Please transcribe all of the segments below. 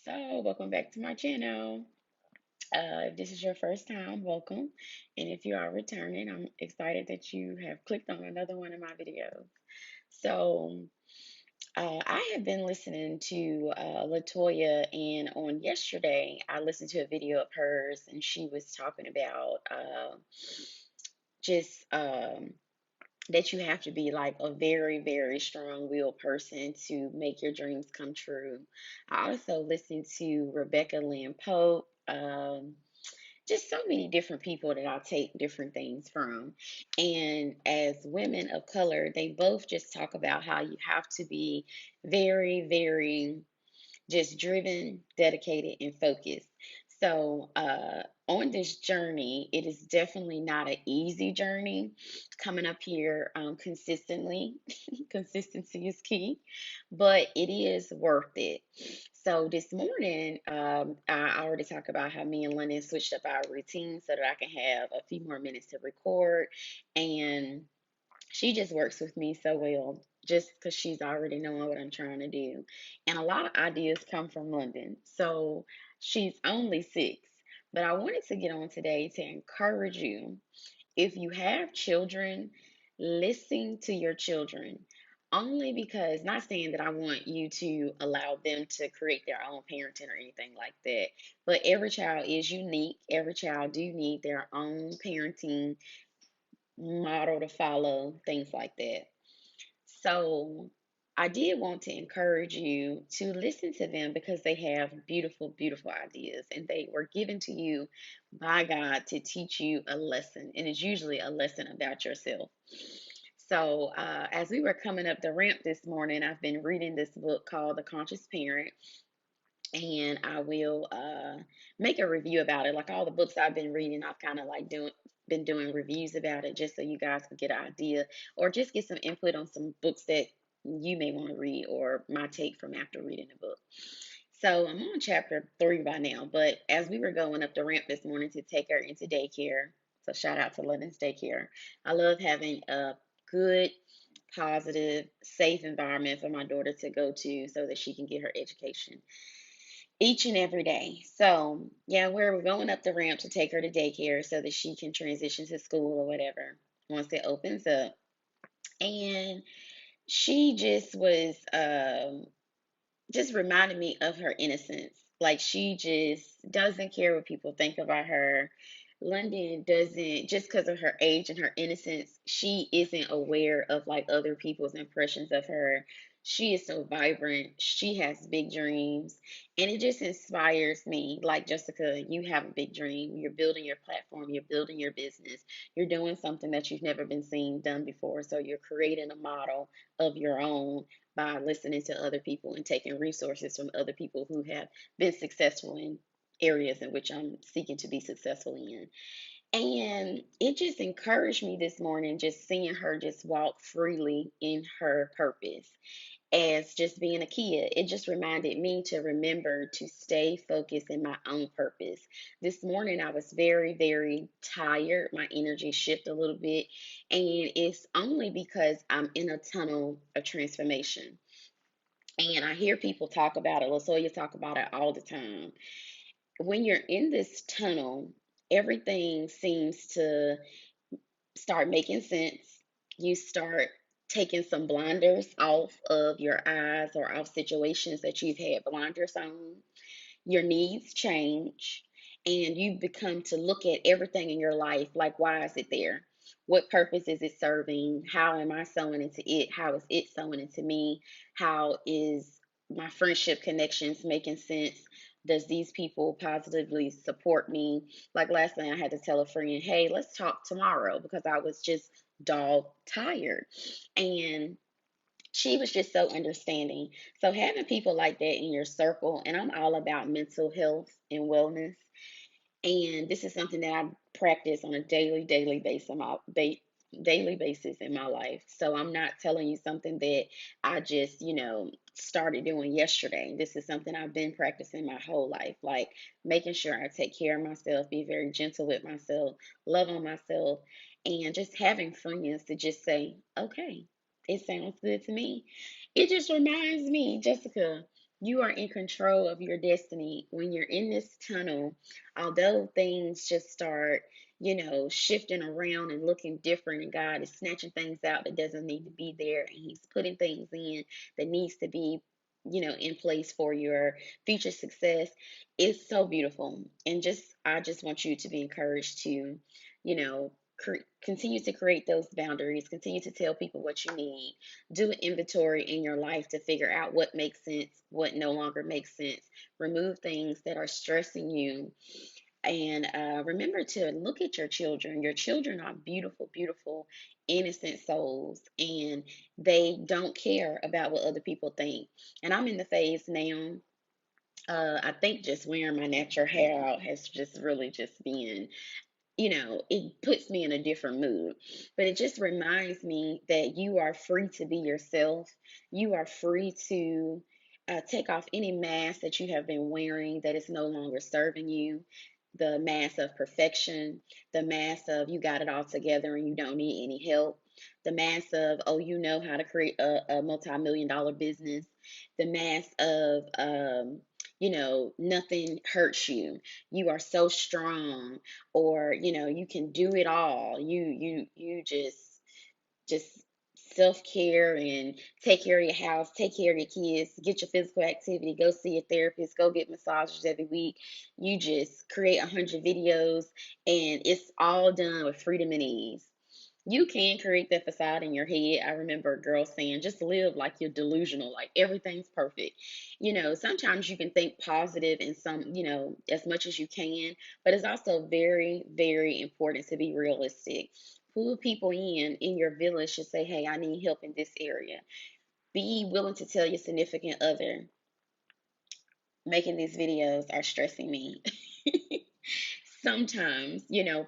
So, welcome back to my channel. If this is your first time, welcome. And if you are returning, I'm excited that you have clicked on another one of my videos. So, I have been listening to Latoya, and on yesterday, I listened to a video of hers, and she was talking about just that you have to be like a very, very strong willed person to make your dreams come true. I also listened to Rebecca Lynn Pope. Just so many different people that I take different things from. And as women of color, they both just talk about how you have to be very, very just driven, dedicated, and focused. So, on this journey, it is definitely not an easy journey coming up here consistently. Consistency is key, but it is worth it. So, this morning, I already talked about how me and London switched up our routine so that I can have a few more minutes to record. And she just works with me so well just because she's already knowing what I'm trying to do. And a lot of ideas come from London. So she's only 6. But I wanted to get on today to encourage you. If you have children, listen to your children. Only because, not saying that I want you to allow them to create their own parenting or anything like that, but every child is unique. Every child do need their own parenting model to follow, things like that. So I did want to encourage you to listen to them because they have beautiful, beautiful ideas and they were given to you by God to teach you a lesson. And it's usually a lesson about yourself. So, as we were coming up the ramp this morning, I've been reading this book called The Conscious Parent, and I will make a review about it. Like all the books I've been reading, I've kind of like been doing reviews about it just so you guys can get an idea or just get some input on some books that you may want to read or my take from after reading the book. So I'm on chapter 3 by now, but as we were going up the ramp this morning to take her into daycare, so shout out to London's daycare. I love having a good, positive, safe environment for my daughter to go to so that she can get her education each and every day. So, yeah, we're going up the ramp to take her to daycare so that she can transition to school or whatever once it opens up. And she just was just reminded me of her innocence. Like she just doesn't care what people think about her. London doesn't, just because of her age and her innocence, she isn't aware of like other people's impressions of her. She is so vibrant. She has big dreams. And it just inspires me. Like, Jessica, you have a big dream. You're building your platform. You're building your business. You're doing something that you've never been seen done before. So you're creating a model of your own by listening to other people and taking resources from other people who have been successful in areas in which I'm seeking to be successful in. And it just encouraged me this morning, just seeing her just walk freely in her purpose as just being a kid. It just reminded me to remember to stay focused in my own purpose. This morning I was very, very tired. My energy shifted a little bit, and it's only because I'm in a tunnel of transformation. And I hear people talk about it. Lasoya talk about it all the time. When you're in this tunnel, everything seems to start making sense. You start taking some blinders off of your eyes or off situations that you've had blinders on. Your needs change, and you become to look at everything in your life like, why is it there? What purpose is it serving? How am I sewing into it? How is it sewing into me? How is my friendship connections making sense? Does these people positively support me? Like last night, I had to tell a friend, hey, let's talk tomorrow because I was just dog tired. And she was just so understanding. So having people like that in your circle, and I'm all about mental health and wellness. And this is something that I practice on a daily basis in my life. So I'm not telling you something that I just, started doing yesterday. This is something I've been practicing my whole life, like making sure I take care of myself, be very gentle with myself, love on myself, and just having friends to just say, okay, it sounds good to me. It just reminds me, Jessica, You are in control of your destiny. When you're in this tunnel, although things just start, shifting around and looking different, and God is snatching things out that doesn't need to be there, and He's putting things in that needs to be, in place for your future success. It's so beautiful. And I just want you to be encouraged to, you know, continue to create those boundaries, continue to tell people what you need, do an inventory in your life to figure out what makes sense, what no longer makes sense, remove things that are stressing you, and remember to look at your children. Your children are beautiful, beautiful, innocent souls, and they don't care about what other people think. And I'm in the phase now. I think just wearing my natural hair out has just really just been, it puts me in a different mood. But it just reminds me that you are free to be yourself. You are free to take off any mask that you have been wearing that is no longer serving you. The mask of perfection, the mask of you got it all together and you don't need any help, the mask of, oh, you know how to create a multi-million dollar business, the mask of, nothing hurts you. You are so strong, or you can do it all. You just self-care and take care of your house, take care of your kids, get your physical activity, go see a therapist, go get massages every week. You just create 100 videos, and it's all done with freedom and ease. You can create that facade in your head. I remember a girl saying, just live like you're delusional, like everything's perfect. Sometimes you can think positive in some, as much as you can, but it's also very, very important to be realistic. Pull people in your village to say, hey, I need help in this area. Be willing to tell your significant other, making these videos are stressing me. Sometimes,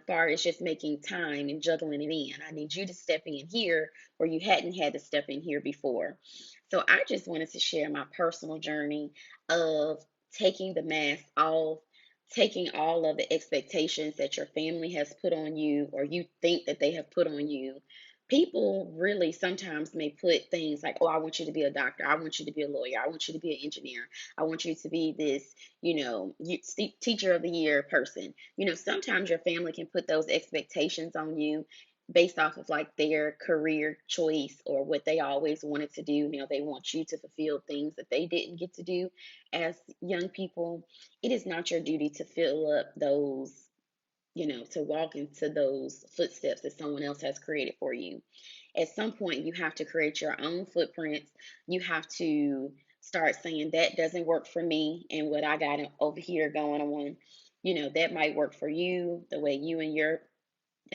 far as just making time and juggling it in. I need you to step in here where you hadn't had to step in here before. So I just wanted to share my personal journey of taking the mask off, taking all of the expectations that your family has put on you or you think that they have put on you. People really sometimes may put things like, oh, I want you to be a doctor. I want you to be a lawyer. I want you to be an engineer. I want you to be this, teacher of the year person. Sometimes your family can put those expectations on you based off of like their career choice or what they always wanted to do. They want you to fulfill things that they didn't get to do as young people. It is not your duty to fill up those, to walk into those footsteps that someone else has created for you. At some point, you have to create your own footprints. You have to start saying, that doesn't work for me, and what I got over here going on, that might work for you, the way you and your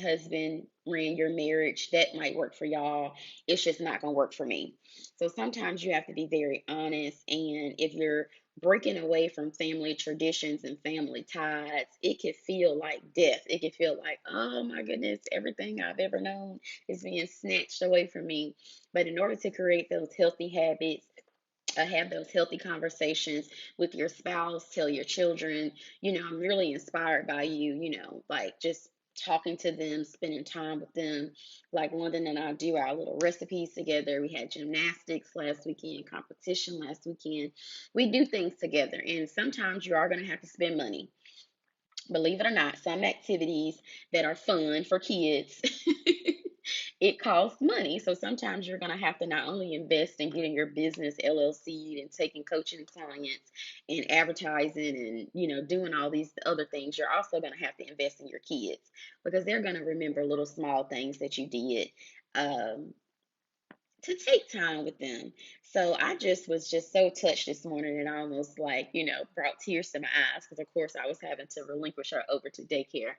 husband ran your marriage, that might work for y'all. It's just not going to work for me. So sometimes you have to be very honest. And if you're breaking away from family traditions and family ties, it can feel like death. It can feel like, oh my goodness, everything I've ever known is being snatched away from me. But in order to create those healthy habits, have those healthy conversations with your spouse, tell your children, I'm really inspired by you, like just talking to them, spending time with them. Like London and I do our little recipes together. We had gymnastics last weekend, competition last weekend. We do things together, and sometimes you are going to have to spend money. Believe it or not, some activities that are fun for kids, it costs money. So sometimes you're going to have to not only invest in getting your business LLC and taking coaching clients and advertising and, doing all these other things, you're also going to have to invest in your kids because they're going to remember little small things that you did. Um, to take time with them. So I just was just so touched this morning, and I almost like, brought tears to my eyes because of course I was having to relinquish her over to daycare.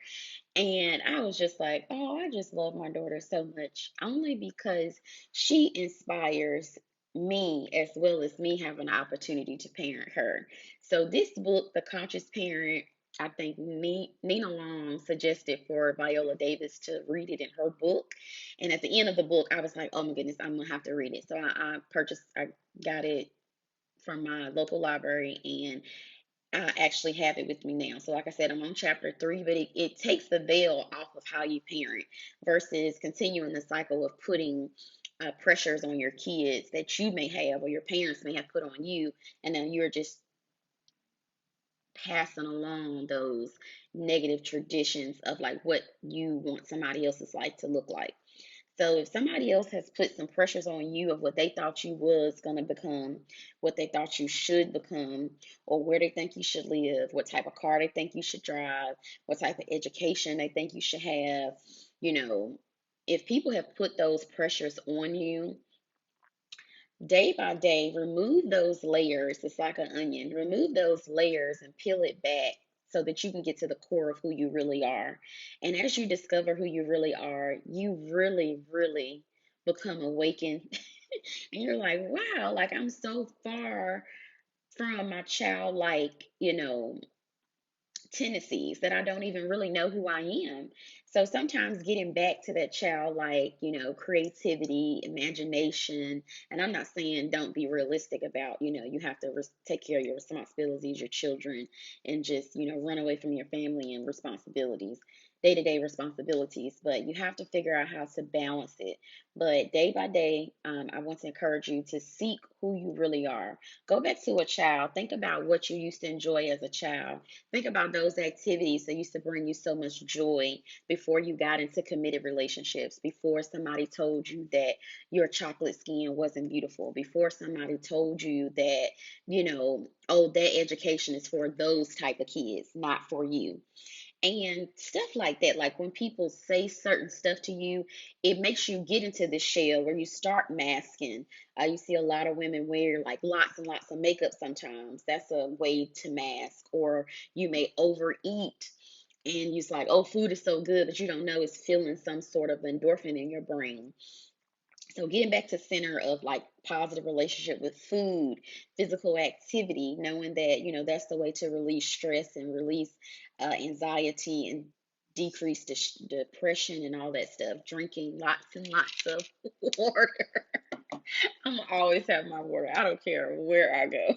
And I was just like, oh, I just love my daughter so much, only because she inspires me as well as me having an opportunity to parent her. So this book, The Conscious Parent, I think Nina Long suggested for Viola Davis to read it in her book. And at the end of the book, I was like, oh my goodness, I'm gonna have to read it. So I got it from my local library, and I actually have it with me now. So, like I said, I'm on chapter 3, but it takes the veil off of how you parent versus continuing the cycle of putting pressures on your kids that you may have or your parents may have put on you, and then you're just passing along those negative traditions of like what you want somebody else's life to look like. So if somebody else has put some pressures on you of what they thought you was going to become, what they thought you should become, or where they think you should live, what type of car they think you should drive, what type of education they think you should have, you know, if people have put those pressures on you, day by day, remove those layers. It's like an onion. Remove those layers and peel it back so that you can get to the core of who you really are. And as you discover who you really are, you really, really become awakened. And you're like, wow, like I'm so far from my childlike, tendencies that I don't even really know who I am. So sometimes getting back to that childlike, creativity, imagination, and I'm not saying don't be realistic about, you have to take care of your responsibilities, your children, and just, run away from your family and responsibilities, day to day responsibilities. But you have to figure out how to balance it. But day by day, I want to encourage you to seek who you really are. Go back to a child. Think about what you used to enjoy as a child. Think about those activities that used to bring you so much joy before you got into committed relationships, before somebody told you that your chocolate skin wasn't beautiful, before somebody told you that, oh, that education is for those type of kids, not for you, and stuff like that. Like when people say certain stuff to you, it makes you get into this shell where you start masking. You see a lot of women wear like lots and lots of makeup sometimes. That's a way to mask. Or you may overeat and you're like, oh, food is so good, but you don't know it's filling some sort of endorphin in your brain. So getting back to center of like positive relationship with food, physical activity, knowing that, that's the way to release stress and release anxiety and decrease depression and all that stuff. Drinking lots and lots of water. I'm gonna always have my water. I don't care where I go.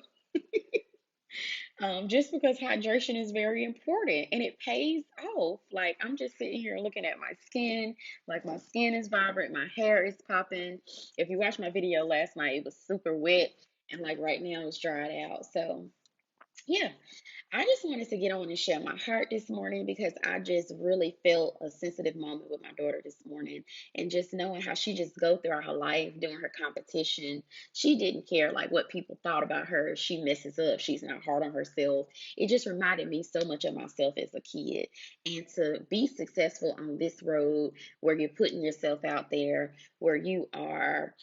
Just because hydration is very important and it pays off. Like I'm just sitting here looking at my skin, like my skin is vibrant, my hair is popping. If you watched my video last night, it was super wet, and like right now it's dried out. So yeah, I just wanted to get on and share my heart this morning because I just really felt a sensitive moment with my daughter this morning, and just knowing how she just go throughout her life doing her competition. She didn't care like what people thought about her. She messes up. She's not hard on herself. It just reminded me so much of myself as a kid, and to be successful on this road where you're putting yourself out there, where you are,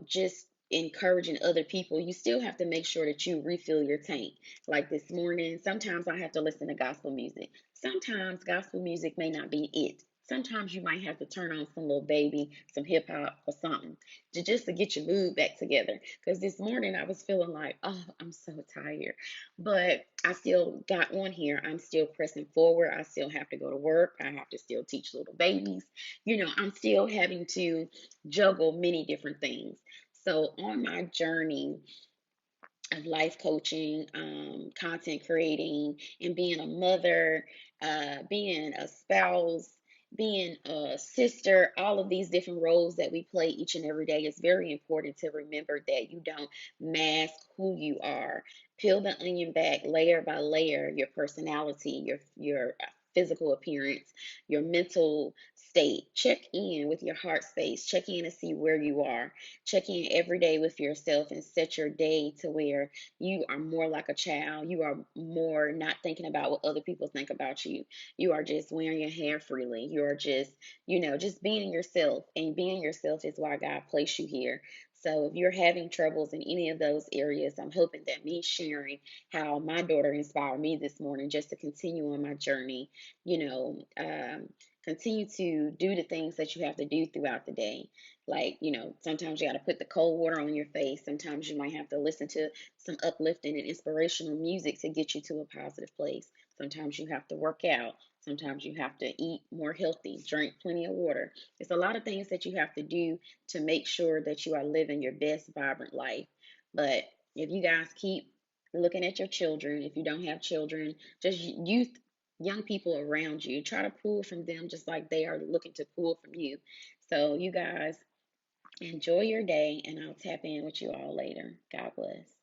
just encouraging other people, you still have to make sure that you refill your tank. Like this morning, sometimes I have to listen to gospel music. Sometimes gospel music may not be it. Sometimes you might have to turn on some little baby, some hip hop or something just to get your mood back together. Because this morning I was feeling like, oh, I'm so tired. But I still got on here. I'm still pressing forward. I still have to go to work. I have to still teach little babies. I'm still having to juggle many different things. So on my journey, of life coaching, content creating, and being a mother, being a spouse, being a sister, all of these different roles that we play each and every day. It's very important to remember that you don't mask who you are. Peel the onion back layer by layer, your personality, your physical appearance, your mental state. Check in with your heart space. Check in to see where you are. Check in every day with yourself and set your day to where you are more like a child. You are more not thinking about what other people think about you. You are just wearing your hair freely. You are just, just being yourself. And being yourself is why God placed you here. So if you're having troubles in any of those areas, I'm hoping that me sharing how my daughter inspired me this morning just to continue on my journey, you know, um, continue to do the things that you have to do throughout the day. Like, sometimes you got to put the cold water on your face. Sometimes you might have to listen to some uplifting and inspirational music to get you to a positive place. Sometimes you have to work out. Sometimes you have to eat more healthy, drink plenty of water. It's a lot of things that you have to do to make sure that you are living your best, vibrant life. But if you guys keep looking at your children, if you don't have children, just youth, young people around you, try to pull from them just like they are looking to pull from you. So, you guys, Enjoy your day, and I'll tap in with you all later. God bless.